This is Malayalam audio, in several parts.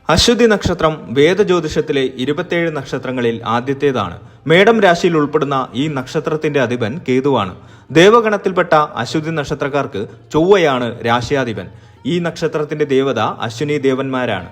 അശ്വതി നക്ഷത്രം വേദജ്യോതിഷത്തിലെ 27 നക്ഷത്രങ്ങളിൽ ആദ്യത്തേതാണ്. മേടം രാശിയിൽ ഉൾപ്പെടുന്ന ഈ നക്ഷത്രത്തിന്റെ അധിപൻ കേതുവാണ്. ദേവഗണത്തിൽപ്പെട്ട അശ്വതി നക്ഷത്രക്കാർക്ക് ചൊവ്വയാണ് രാശിയാധിപൻ. ഈ നക്ഷത്രത്തിന്റെ ദേവത അശ്വിനി ദേവന്മാരാണ്.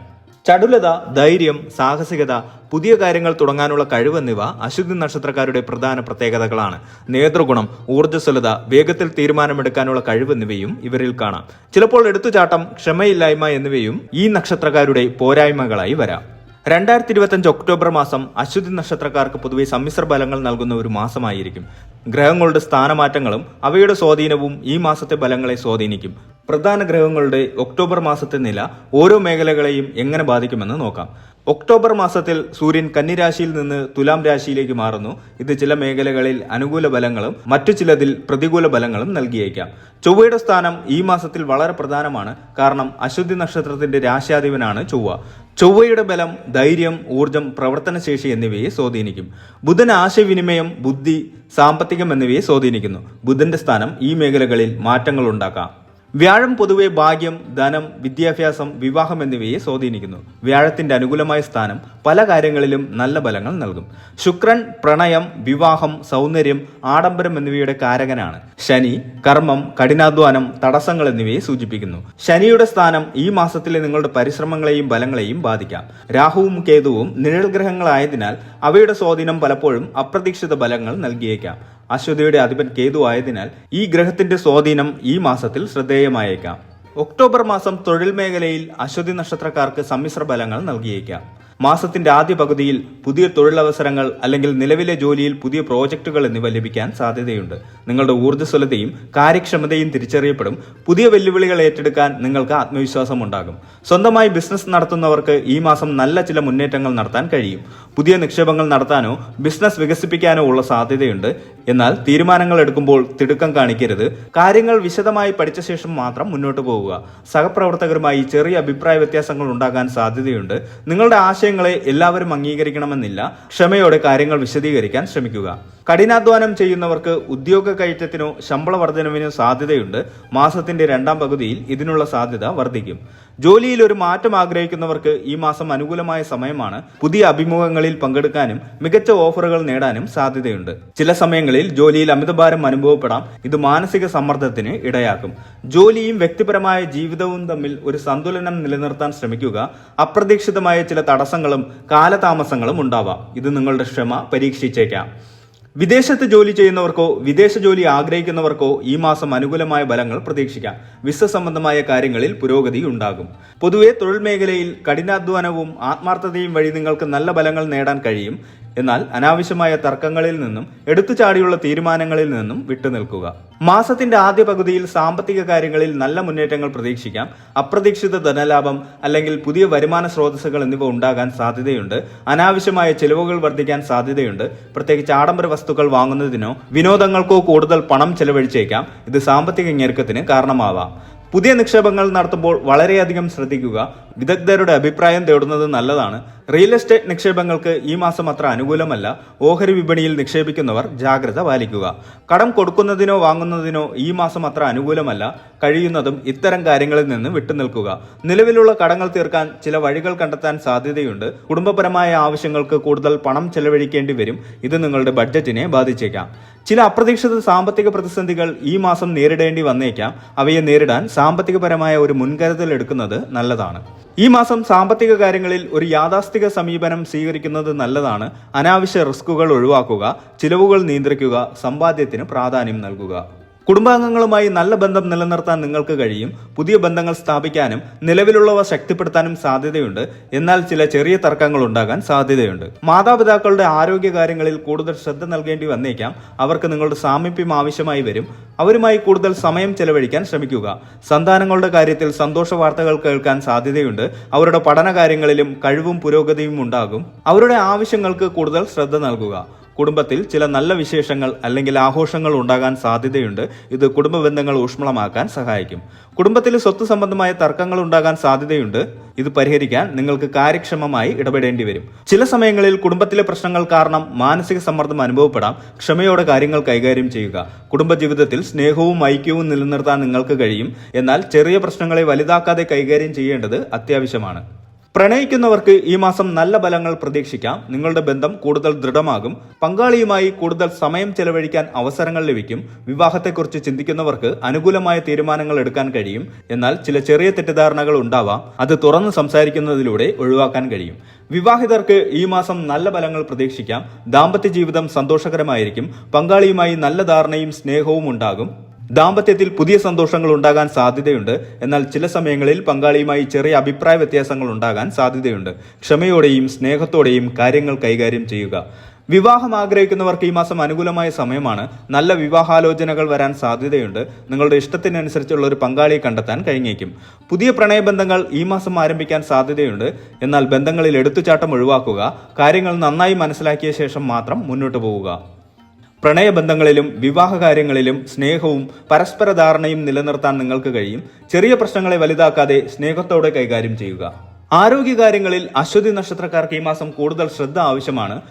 ചടുലത, ധൈര്യം, സാഹസികത, പുതിയ കാര്യങ്ങൾ തുടങ്ങാനുള്ള കഴിവെന്നിവ അശ്വതി നക്ഷത്രക്കാരുടെ പ്രധാന പ്രത്യേകതകളാണ്. നേതൃഗുണം, ഊർജ്ജസ്വലത, വേഗത്തിൽ തീരുമാനമെടുക്കാനുള്ള കഴിവെന്നിവയും ഇവരിൽ കാണാം. ചിലപ്പോൾ എടുത്തുചാട്ടം, ക്ഷമയില്ലായ്മ എന്നിവയും ഈ നക്ഷത്രക്കാരുടെ പോരായ്മകളായി വരാം. 2025 ഒക്ടോബർ മാസം അശ്വതി നക്ഷത്രക്കാർക്ക് പൊതുവെ സമ്മിശ്ര ഫലങ്ങൾ നൽകുന്ന ഒരു മാസമായിരിക്കും. ഗ്രഹങ്ങളുടെ സ്ഥാനമാറ്റങ്ങളും അവയുടെ സ്വാധീനവും ഈ മാസത്തെ ഫലങ്ങളെ സ്വാധീനിക്കും. പ്രധാന ഗ്രഹങ്ങളുടെ ഒക്ടോബർ മാസത്തെ നില ഓരോ മേഖലകളെയും എങ്ങനെ ബാധിക്കുമെന്ന് നോക്കാം. ഒക്ടോബർ മാസത്തിൽ സൂര്യൻ കന്നിരാശിയിൽ നിന്ന് തുലാം രാശിയിലേക്ക് മാറുന്നു. ഇത് ചില മേഖലകളിൽ അനുകൂല ഫലങ്ങളും മറ്റു ചിലതിൽ പ്രതികൂല ഫലങ്ങളും നൽകിയേക്കാം. ചൊവ്വയുടെ സ്ഥാനം ഈ മാസത്തിൽ വളരെ പ്രധാനമാണ്. കാരണം അശ്വതി നക്ഷത്രത്തിന്റെ രാശിയാധിപനാണ് ചൊവ്വ. ചൊവ്വയുടെ ബലം, ധൈര്യം, ഊർജം, പ്രവർത്തനശേഷി എന്നിവയെ സ്വാധീനിക്കും. ബുധൻ ആശയവിനിമയം, ബുദ്ധി, സാമ്പത്തികം എന്നിവയെ സ്വാധീനിക്കുന്നു. ബുധന്റെ സ്ഥാനം ഈ മേഖലകളിൽ മാറ്റങ്ങൾ ഉണ്ടാക്കാം. വ്യാഴം പൊതുവെ ഭാഗ്യം, ധനം, വിദ്യാഭ്യാസം, വിവാഹം എന്നിവയെ സ്വാധീനിക്കുന്നു. വ്യാഴത്തിന്റെ അനുകൂലമായ സ്ഥാനം പല കാര്യങ്ങളിലും നല്ല ഫലങ്ങൾ നൽകും. ശുക്രൻ പ്രണയം, വിവാഹം, സൗന്ദര്യം, ആഡംബരം എന്നിവയുടെ കാരകനാണ്. ശനി കർമ്മം, കഠിനാധ്വാനം, തടസ്സങ്ങൾ എന്നിവയെ സൂചിപ്പിക്കുന്നു. ശനിയുടെ സ്ഥാനം ഈ മാസത്തിലെ നിങ്ങളുടെ പരിശ്രമങ്ങളെയും ഫലങ്ങളെയും ബാധിക്കാം. രാഹുവും കേതുവും നിഴൽ ഗ്രഹങ്ങളായതിനാൽ അവയുടെ സ്വാധീനം പലപ്പോഴും അപ്രതീക്ഷിത ഫലങ്ങൾ നൽകിയേക്കാം. അശ്വതിയുടെ അധിപൻ കേതു ആയതിനാൽ ഈ ഗ്രഹത്തിന്റെ സ്വാധീനം ഈ മാസത്തിൽ ശ്രദ്ധേയമായേക്കാം. ഒക്ടോബർ മാസം തൊഴിൽ മേഖലയിൽ അശ്വതി നക്ഷത്രക്കാർക്ക് സമ്മിശ്ര ഫലങ്ങൾ നൽകിയേക്കാം. മാസത്തിന്റെ ആദ്യ പകുതിയിൽ പുതിയ തൊഴിലവസരങ്ങൾ അല്ലെങ്കിൽ നിലവിലെ ജോലിയിൽ പുതിയ പ്രോജക്റ്റുകൾ എന്നിവ ലഭിക്കാൻ സാധ്യതയുണ്ട്. നിങ്ങളുടെ ഊർജ്ജസ്വലതയും കാര്യക്ഷമതയും തിരിച്ചറിയപ്പെടും. പുതിയ വെല്ലുവിളികൾ ഏറ്റെടുക്കാൻ നിങ്ങൾക്ക് ആത്മവിശ്വാസം ഉണ്ടാകും. സ്വന്തമായി ബിസിനസ് നടത്തുന്നവർക്ക് ഈ മാസം നല്ല ചില മുന്നേറ്റങ്ങൾ നടത്താൻ കഴിയും. പുതിയ നിക്ഷേപങ്ങൾ നടത്താനോ ബിസിനസ് വികസിപ്പിക്കാനോ ഉള്ള സാധ്യതയുണ്ട്. എന്നാൽ തീരുമാനങ്ങൾ എടുക്കുമ്പോൾ തിടുക്കം കാണിക്കരുത്. കാര്യങ്ങൾ വിശദമായി പഠിച്ച ശേഷം മാത്രം മുന്നോട്ട് പോവുക. സഹപ്രവർത്തകരുമായി ചെറിയ അഭിപ്രായ വ്യത്യാസങ്ങൾ ഉണ്ടാകാൻ സാധ്യതയുണ്ട്. നിങ്ങളുടെ ആശയങ്ങളെ എല്ലാവരും അംഗീകരിക്കണമെന്നില്ല. ക്ഷമയോടെ കാര്യങ്ങൾ വിശദീകരിക്കാൻ ശ്രമിക്കുക. കഠിനാധ്വാനം ചെയ്യുന്നവർക്ക് ഉദ്യോഗ കയറ്റത്തിനോ ശമ്പള വർധനവിനോ സാധ്യതയുണ്ട്. മാസത്തിന്റെ രണ്ടാം പകുതിയിൽ ഇതിനുള്ള സാധ്യത വർദ്ധിക്കും. ജോലിയിൽ ഒരു മാറ്റം ആഗ്രഹിക്കുന്നവർക്ക് ഈ മാസം അനുകൂലമായ സമയമാണ്. പുതിയ അഭിമുഖങ്ങളിൽ പങ്കെടുക്കാനും മികച്ച ഓഫറുകൾ നേടാനും സാധ്യതയുണ്ട്. ചില സമയങ്ങളിൽ ജോലിയിൽ അമിതഭാരം അനുഭവപ്പെടാം. ഇത് മാനസിക സമ്മർദ്ദത്തിന് ഇടയാക്കും. ജോലിയും വ്യക്തിപരമായ ജീവിതവും തമ്മിൽ ഒരു സന്തുലനം നിലനിർത്താൻ ശ്രമിക്കുക. അപ്രതീക്ഷിതമായ ചില തടസ്സങ്ങളും കാലതാമസങ്ങളും ഉണ്ടാവാം. ഇത് നിങ്ങളുടെ ക്ഷമ പരീക്ഷിച്ചേക്കാം. വിദേശത്ത് ജോലി ചെയ്യുന്നവർക്കോ വിദേശ ജോലി ആഗ്രഹിക്കുന്നവർക്കോ ഈ മാസം അനുകൂലമായ ഫലങ്ങൾ പ്രതീക്ഷിക്കാം. വിസ സംബന്ധമായ കാര്യങ്ങളിൽ പുരോഗതി ഉണ്ടാകും. പൊതുവെ തൊഴിൽ മേഖലയിൽ കഠിനാധ്വാനവും ആത്മാർത്ഥതയും വഴി നിങ്ങൾക്ക് നല്ല ഫലങ്ങൾ നേടാൻ കഴിയും. എന്നാൽ അനാവശ്യമായ തർക്കങ്ങളിൽ നിന്നും എടുത്തുചാടിയുള്ള തീരുമാനങ്ങളിൽ നിന്നും വിട്ടുനിൽക്കുക. മാസത്തിന്റെ ആദ്യ പകുതിയിൽ സാമ്പത്തിക കാര്യങ്ങളിൽ നല്ല മുന്നേറ്റങ്ങൾ പ്രതീക്ഷിക്കാം. അപ്രതീക്ഷിത ധനലാഭം അല്ലെങ്കിൽ പുതിയ വരുമാന സ്രോതസ്സുകൾ എന്നിവ ഉണ്ടാകാൻ സാധ്യതയുണ്ട്. അനാവശ്യമായ ചെലവുകൾ വർദ്ധിക്കാൻ സാധ്യതയുണ്ട്. പ്രത്യേകിച്ച് ആഡംബര വസ്തുക്കൾ വാങ്ങുന്നതിനോ വിനോദങ്ങൾക്കോ കൂടുതൽ പണം ചെലവഴിച്ചേക്കാം. ഇത് സാമ്പത്തിക ഞെരുക്കത്തിന് കാരണമാവാം. പുതിയ നിക്ഷേപങ്ങൾ നടത്തുമ്പോൾ വളരെയധികം ശ്രദ്ധിക്കുക. വിദഗ്ധരുടെ അഭിപ്രായം തേടുന്നത് നല്ലതാണ്. റിയൽ എസ്റ്റേറ്റ് നിക്ഷേപങ്ങൾക്ക് ഈ മാസം അത്ര അനുകൂലമല്ല. ഓഹരി വിപണിയിൽ നിക്ഷേപിക്കുന്നവർ ജാഗ്രത പാലിക്കുക. കടം കൊടുക്കുന്നതിനോ വാങ്ങുന്നതിനോ ഈ മാസം അത്ര അനുകൂലമല്ല. കഴിയുന്നതും ഇത്തരം കാര്യങ്ങളിൽ നിന്ന് വിട്ടുനിൽക്കുക. നിലവിലുള്ള കടങ്ങൾ തീർക്കാൻ ചില വഴികൾ കണ്ടെത്താൻ സാധ്യതയുണ്ട്. കുടുംബപരമായ ആവശ്യങ്ങൾക്ക് കൂടുതൽ പണം ചെലവഴിക്കേണ്ടി വരും. ഇത് നിങ്ങളുടെ ബഡ്ജറ്റിനെ ബാധിച്ചേക്കാം. ചില അപ്രതീക്ഷിത സാമ്പത്തിക പ്രതിസന്ധികൾ ഈ മാസം നേരിടേണ്ടി വന്നേക്കാം. അവയെ നേരിടാൻ സാമ്പത്തികപരമായ ഒരു മുൻകരുതൽ എടുക്കുന്നത് നല്ലതാണ്. ഈ മാസം സാമ്പത്തിക കാര്യങ്ങളിൽ ഒരു യാഥാസ്ഥിക സമീപനം സ്വീകരിക്കുന്നത് നല്ലതാണ്. അനാവശ്യ റിസ്കുകൾ ഒഴിവാക്കുക. ചിലവുകൾ നിയന്ത്രിക്കുക. സമ്പാദ്യത്തിന് പ്രാധാന്യം നൽകുക. കുടുംബാംഗങ്ങളുമായി നല്ല ബന്ധം നിലനിർത്താൻ നിങ്ങൾക്ക് കഴിയും. പുതിയ ബന്ധങ്ങൾ സ്ഥാപിക്കാനും നിലവിലുള്ളവ ശക്തിപ്പെടുത്താനും സാധ്യതയുണ്ട്. എന്നാൽ ചില ചെറിയ തർക്കങ്ങൾ ഉണ്ടാകാൻ സാധ്യതയുണ്ട്. മാതാപിതാക്കളുടെ ആരോഗ്യ കാര്യങ്ങളിൽ കൂടുതൽ ശ്രദ്ധ നൽകേണ്ടി വന്നേക്കാം. അവർക്ക് നിങ്ങളുടെ സാമീപ്യം ആവശ്യമായി വരും. അവരുമായി കൂടുതൽ സമയം ചെലവഴിക്കാൻ ശ്രമിക്കുക. സന്താനങ്ങളുടെ കാര്യത്തിൽ സന്തോഷ വാർത്തകൾ കേൾക്കാൻ സാധ്യതയുണ്ട്. അവരുടെ പഠന കാര്യങ്ങളിലും കഴിവും പുരോഗതിയും ഉണ്ടാകും. അവരുടെ ആവശ്യങ്ങൾക്ക് കൂടുതൽ ശ്രദ്ധ നൽകുക. കുടുംബത്തിൽ ചില നല്ല വിശേഷങ്ങൾ അല്ലെങ്കിൽ ആഘോഷങ്ങൾ ഉണ്ടാകാൻ സാധ്യതയുണ്ട്. ഇത് കുടുംബ ബന്ധങ്ങൾ ഊഷ്മളമാക്കാൻ സഹായിക്കും. കുടുംബത്തിൽ സ്വത്ത് സംബന്ധമായ തർക്കങ്ങൾ ഉണ്ടാകാൻ സാധ്യതയുണ്ട്. ഇത് പരിഹരിക്കാൻ നിങ്ങൾക്ക് കാര്യക്ഷമമായി ഇടപെടേണ്ടി വരും. ചില സമയങ്ങളിൽ കുടുംബത്തിലെ പ്രശ്നങ്ങൾ കാരണം മാനസിക സമ്മർദ്ദം അനുഭവപ്പെടാം. ക്ഷമയോടെ കാര്യങ്ങൾ കൈകാര്യം ചെയ്യുക. കുടുംബജീവിതത്തിൽ സ്നേഹവും ഐക്യവും നിലനിർത്താൻ നിങ്ങൾക്ക് കഴിയും. എന്നാൽ ചെറിയ പ്രശ്നങ്ങളെ വലുതാക്കാതെ കൈകാര്യം ചെയ്യേണ്ടത് അത്യാവശ്യമാണ്. പ്രണയിക്കുന്നവർക്ക് ഈ മാസം നല്ല ഫലങ്ങൾ പ്രതീക്ഷിക്കാം. നിങ്ങളുടെ ബന്ധം കൂടുതൽ ദൃഢമാകും. പങ്കാളിയുമായി കൂടുതൽ സമയം ചെലവഴിക്കാൻ അവസരങ്ങൾ ലഭിക്കും. വിവാഹത്തെക്കുറിച്ച് ചിന്തിക്കുന്നവർക്ക് അനുകൂലമായ തീരുമാനങ്ങൾ എടുക്കാൻ കഴിയും. എന്നാൽ ചില ചെറിയ തെറ്റിദ്ധാരണകൾ ഉണ്ടാവാം. അത് തുറന്ന് സംസാരിക്കുന്നതിലൂടെ ഒഴിവാക്കാൻ കഴിയും. വിവാഹിതർക്ക് ഈ മാസം നല്ല ഫലങ്ങൾ പ്രതീക്ഷിക്കാം. ദാമ്പത്യ ജീവിതം സന്തോഷകരമായിരിക്കും. പങ്കാളിയുമായി നല്ല ധാരണയും സ്നേഹവും ഉണ്ടാകും. ദാമ്പത്യത്തിൽ പുതിയ സന്തോഷങ്ങൾ ഉണ്ടാകാൻ സാധ്യതയുണ്ട്. എന്നാൽ ചില സമയങ്ങളിൽ പങ്കാളിയുമായി ചെറിയ അഭിപ്രായ വ്യത്യാസങ്ങൾ ഉണ്ടാകാൻ സാധ്യതയുണ്ട്. ക്ഷമയോടെയും സ്നേഹത്തോടെയും കാര്യങ്ങൾ കൈകാര്യം ചെയ്യുക. വിവാഹം ആഗ്രഹിക്കുന്നവർക്ക് ഈ മാസം അനുകൂലമായ സമയമാണ്. നല്ല വിവാഹാലോചനകൾ വരാൻ സാധ്യതയുണ്ട്. നിങ്ങളുടെ ഇഷ്ടത്തിനനുസരിച്ചുള്ള ഒരു പങ്കാളിയെ കണ്ടെത്താൻ കഴിഞ്ഞേക്കും. പുതിയ പ്രണയബന്ധങ്ങൾ ഈ മാസം ആരംഭിക്കാൻ സാധ്യതയുണ്ട്. എന്നാൽ ബന്ധങ്ങളിൽ എടുത്തുചാട്ടം ഒഴിവാക്കുക. കാര്യങ്ങൾ നന്നായി മനസ്സിലാക്കിയ ശേഷം മാത്രം മുന്നോട്ട് പോവുക. പ്രണയബന്ധങ്ങളിലും വിവാഹകാര്യങ്ങളിലും സ്നേഹവും പരസ്പര ധാരണയും നിലനിർത്താൻ നിങ്ങൾക്ക് കഴിയും. ചെറിയ പ്രശ്നങ്ങളെ വലുതാക്കാതെ സ്നേഹത്തോടെ കൈകാര്യം ചെയ്യുക. ആരോഗ്യകാര്യങ്ങളിൽ അശ്വതി നക്ഷത്രക്കാർക്ക് ഈ മാസം കൂടുതൽ ശ്രദ്ധ ആവശ്യമാണ്.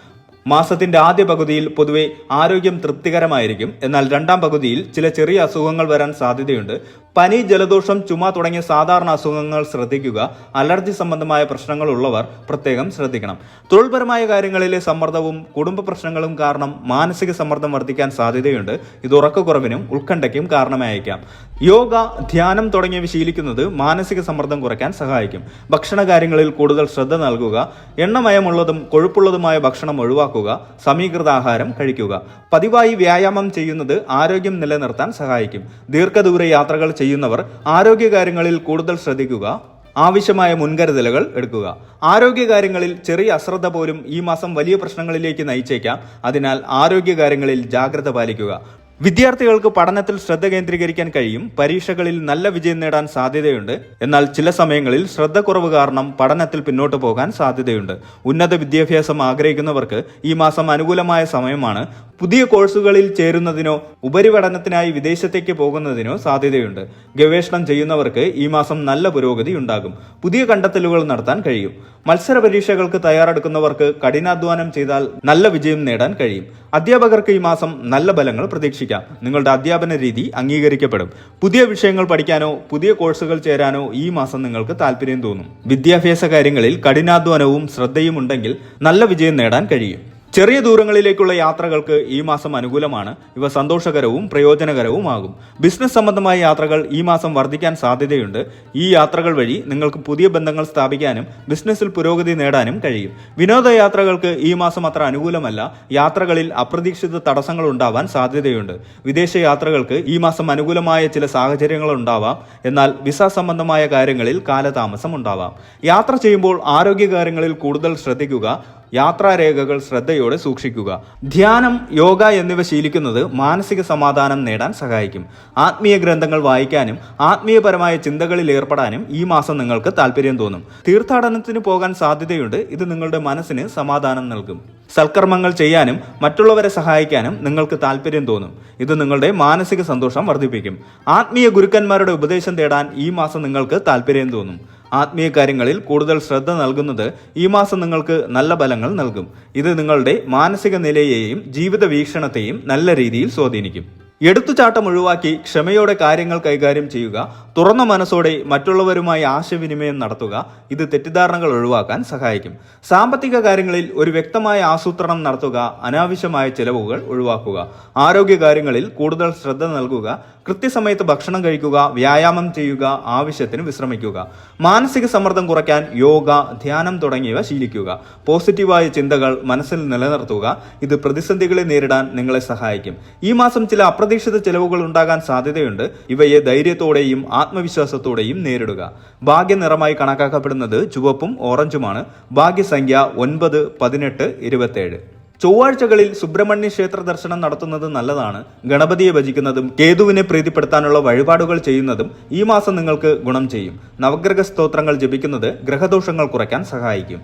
മാസത്തിന്റെ ആദ്യ പകുതിയിൽ പൊതുവെ ആരോഗ്യം തൃപ്തികരമായിരിക്കും. എന്നാൽ രണ്ടാം പകുതിയിൽ ചില ചെറിയ അസുഖങ്ങൾ വരാൻ സാധ്യതയുണ്ട്. പനി, ജലദോഷം, ചുമ തുടങ്ങിയ സാധാരണ അസുഖങ്ങൾ ശ്രദ്ധിക്കുക. അലർജി സംബന്ധമായ പ്രശ്നങ്ങൾ ഉള്ളവർ പ്രത്യേകം ശ്രദ്ധിക്കണം. തൊഴിൽപരമായ കാര്യങ്ങളിലെ സമ്മർദ്ദവും കുടുംബ പ്രശ്നങ്ങളും കാരണം മാനസിക സമ്മർദ്ദം വർദ്ധിക്കാൻ സാധ്യതയുണ്ട്. ഇത് ഉറക്കക്കുറവിനും ഉത്കണ്ഠയ്ക്കും കാരണമായേക്കാം. യോഗ, ധ്യാനം തുടങ്ങിയവ ശീലിക്കുന്നത് മാനസിക സമ്മർദ്ദം കുറയ്ക്കാൻ സഹായിക്കും. ഭക്ഷണ കാര്യങ്ങളിൽ കൂടുതൽ ശ്രദ്ധ നൽകുക. എണ്ണമയമുള്ളതും കൊഴുപ്പുള്ളതുമായ ഭക്ഷണം ഒഴിവാക്കുക. സമീകൃത ആഹാരം കഴിക്കുക. പതിവായി വ്യായാമം ചെയ്യുന്നത് ആരോഗ്യം നിലനിർത്താൻ സഹായിക്കും. ദീർഘദൂര യാത്രകൾ ചെയ്യുന്നവർ ആരോഗ്യകാര്യങ്ങളിൽ കൂടുതൽ ശ്രദ്ധിക്കുക. ആവശ്യമായ മുൻകരുതലുകൾ എടുക്കുക. ആരോഗ്യകാര്യങ്ങളിൽ ചെറിയ അശ്രദ്ധ പോലും ഈ മാസം വലിയ പ്രശ്നങ്ങളിലേക്ക് നയിച്ചേക്കാം. അതിനാൽ ആരോഗ്യകാര്യങ്ങളിൽ ജാഗ്രത പാലിക്കുക. വിദ്യാർത്ഥികൾക്ക് പഠനത്തിൽ ശ്രദ്ധ കേന്ദ്രീകരിക്കാൻ കഴിയും. പരീക്ഷകളിൽ നല്ല വിജയം നേടാൻ സാധ്യതയുണ്ട്. എന്നാൽ ചില സമയങ്ങളിൽ ശ്രദ്ധക്കുറവ് കാരണം പഠനത്തിൽ പിന്നോട്ട് പോകാൻ സാധ്യതയുണ്ട്. ഉന്നത വിദ്യാഭ്യാസം ആഗ്രഹിക്കുന്നവർക്ക് ഈ മാസം അനുകൂലമായ സമയമാണ്. പുതിയ കോഴ്സുകളിൽ ചേരുന്നതിനോ ഉപരിപഠനത്തിനായി വിദേശത്തേക്ക് പോകുന്നതിനോ സാധ്യതയുണ്ട്. ഗവേഷണം ചെയ്യുന്നവർക്ക് ഈ മാസം നല്ല പുരോഗതി ഉണ്ടാകും. പുതിയ കണ്ടെത്തലുകൾ നടത്താൻ കഴിയും. മത്സര പരീക്ഷകൾക്ക് തയ്യാറെടുക്കുന്നവർക്ക് കഠിനാധ്വാനം ചെയ്താൽ നല്ല വിജയം നേടാൻ കഴിയും. അധ്യാപകർക്ക് ഈ മാസം നല്ല ഫലങ്ങൾ പ്രതീക്ഷിക്കാം. നിങ്ങളുടെ അധ്യാപന രീതി അംഗീകരിക്കപ്പെടും. പുതിയ വിഷയങ്ങൾ പഠിക്കാനോ പുതിയ കോഴ്സുകൾ ചേരാനോ ഈ മാസം നിങ്ങൾക്ക് താല്പര്യം തോന്നും. വിദ്യാഭ്യാസ കാര്യങ്ങളിൽ കഠിനാധ്വാനവും ശ്രദ്ധയും ഉണ്ടെങ്കിൽ നല്ല വിജയം നേടാൻ കഴിയും. ചെറിയ ദൂരങ്ങളിലേക്കുള്ള യാത്രകൾക്ക് ഈ മാസം അനുകൂലമാണ്. ഇവ സന്തോഷകരവും പ്രയോജനകരവുമാകും. ബിസിനസ് സംബന്ധമായ യാത്രകൾ ഈ മാസം വർദ്ധിക്കാൻ സാധ്യതയുണ്ട്. ഈ യാത്രകൾ വഴി നിങ്ങൾക്ക് പുതിയ ബന്ധങ്ങൾ സ്ഥാപിക്കാനും ബിസിനസ്സിൽ പുരോഗതി നേടാനും കഴിയും. വിനോദയാത്രകൾക്ക് ഈ മാസം അത്ര അനുകൂലമല്ല. യാത്രകളിൽ അപ്രതീക്ഷിത തടസ്സങ്ങൾ ഉണ്ടാവാൻ സാധ്യതയുണ്ട്. വിദേശ യാത്രകൾക്ക് ഈ മാസം അനുകൂലമായ ചില സാഹചര്യങ്ങൾ ഉണ്ടാവാം. എന്നാൽ വിസ സംബന്ധമായ കാര്യങ്ങളിൽ കാലതാമസം ഉണ്ടാവാം. യാത്ര ചെയ്യുമ്പോൾ ആരോഗ്യകാര്യങ്ങളിൽ കൂടുതൽ ശ്രദ്ധിക്കുക. യാത്രാരേഖകൾ ശ്രദ്ധയോടെ സൂക്ഷിക്കുക. ധ്യാനം, യോഗ എന്നിവ ശീലിക്കുന്നത് മാനസിക സമാധാനം നേടാൻ സഹായിക്കും. ആത്മീയ ഗ്രന്ഥങ്ങൾ വായിക്കാനും ആത്മീയപരമായ ചിന്തകളിൽ ഏർപ്പെടാനും ഈ മാസം നിങ്ങൾക്ക് താല്പര്യം തോന്നും. തീർത്ഥാടനത്തിന് പോകാൻ സാധ്യതയുണ്ട്. ഇത് നിങ്ങളുടെ മനസ്സിന് സമാധാനം നൽകും. സൽക്കർമ്മങ്ങൾ ചെയ്യാനും മറ്റുള്ളവരെ സഹായിക്കാനും നിങ്ങൾക്ക് താല്പര്യം തോന്നും. ഇത് നിങ്ങളുടെ മാനസിക സന്തോഷം വർദ്ധിപ്പിക്കും. ആത്മീയ ഗുരുക്കന്മാരുടെ ഉപദേശം തേടാൻ ഈ മാസം നിങ്ങൾക്ക് താല്പര്യം തോന്നും. ആത്മീയ കാര്യങ്ങളിൽ കൂടുതൽ ശ്രദ്ധ നൽകുന്നത് ഈ മാസം നിങ്ങൾക്ക് നല്ല ഫലങ്ങൾ നൽകും. ഇത് നിങ്ങളുടെ മാനസിക നിലയെയും ജീവിത വീക്ഷണത്തെയും നല്ല രീതിയിൽ സ്വാധീനിക്കും. എടുത്തുചാട്ടം ഒഴിവാക്കി ക്ഷമയോടെ കാര്യങ്ങൾ കൈകാര്യം ചെയ്യുക. തുറന്ന മനസ്സോടെ മറ്റുള്ളവരുമായി ആശയവിനിമയം നടത്തുക. ഇത് തെറ്റിദ്ധാരണകൾ ഒഴിവാക്കാൻ സഹായിക്കും. സാമ്പത്തിക കാര്യങ്ങളിൽ ഒരു വ്യക്തമായ ആസൂത്രണം നടത്തുക. അനാവശ്യമായ ചെലവുകൾ ഒഴിവാക്കുക. ആരോഗ്യകാര്യങ്ങളിൽ കൂടുതൽ ശ്രദ്ധ നൽകുക. കൃത്യസമയത്ത് ഭക്ഷണം കഴിക്കുക. വ്യായാമം ചെയ്യുക. ആവശ്യത്തിന് വിശ്രമിക്കുക. മാനസിക സമ്മർദ്ദം കുറയ്ക്കാൻ യോഗ, ധ്യാനം തുടങ്ങിയവ ശീലിക്കുക. പോസിറ്റീവായ ചിന്തകൾ മനസ്സിൽ നിലനിർത്തുക. ഇത് പ്രതിസന്ധികളെ നേരിടാൻ നിങ്ങളെ സഹായിക്കും. ഈ മാസം ചില അപ്രതീക്ഷിത ചെലവുകൾ ഉണ്ടാകാൻ സാധ്യതയുണ്ട്. ഇവയെ ധൈര്യത്തോടെയും ആത്മവിശ്വാസത്തോടെയും നേരിടുക. ഭാഗ്യനിറമായി കണക്കാക്കപ്പെടുന്നത് ചുവപ്പും ഓറഞ്ചുമാണ്. ഭാഗ്യസംഖ്യ 9, 18, 27. ചൊവ്വാഴ്ചകളിൽ സുബ്രഹ്മണ്യ ക്ഷേത്ര ദർശനം നടത്തുന്നത് നല്ലതാണ്. ഗണപതിയെ ഭജിക്കുന്നതും കേതുവിനെ പ്രീതിപ്പെടുത്താനുള്ള വഴിപാടുകൾ ചെയ്യുന്നതും ഈ മാസം നിങ്ങൾക്ക് ഗുണം ചെയ്യും. നവഗ്രഹ സ്തോത്രങ്ങൾ ജപിക്കുന്നത് ഗ്രഹദോഷങ്ങൾ കുറയ്ക്കാൻ സഹായിക്കും.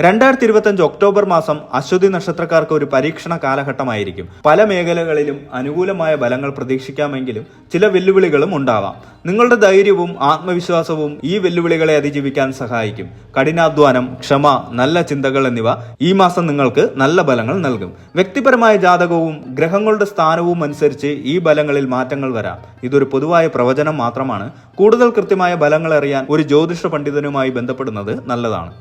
2025 ഒക്ടോബർ മാസം അശ്വതി നക്ഷത്രക്കാർക്ക് ഒരു പരീക്ഷണ കാലഘട്ടമായിരിക്കും. പല മേഖലകളിലും അനുകൂലമായ ഫലങ്ങൾ പ്രതീക്ഷിക്കാമെങ്കിലും ചില വെല്ലുവിളികളും ഉണ്ടാവാം. നിങ്ങളുടെ ധൈര്യവും ആത്മവിശ്വാസവും ഈ വെല്ലുവിളികളെ അതിജീവിക്കാൻ സഹായിക്കും. കഠിനാധ്വാനം, ക്ഷമ, നല്ല ചിന്തകൾ എന്നിവ ഈ മാസം നിങ്ങൾക്ക് നല്ല ഫലങ്ങൾ നൽകും. വ്യക്തിപരമായ ജാതകവും ഗ്രഹങ്ങളുടെ സ്ഥാനവും അനുസരിച്ച് ഈ ഫലങ്ങളിൽ മാറ്റങ്ങൾ വരാം. ഇതൊരു പൊതുവായ പ്രവചനം മാത്രമാണ്. കൂടുതൽ കൃത്യമായ ഫലങ്ങൾ അറിയാൻ ഒരു ജ്യോതിഷ പണ്ഡിതനുമായി ബന്ധപ്പെടുന്നത് നല്ലതാണ്.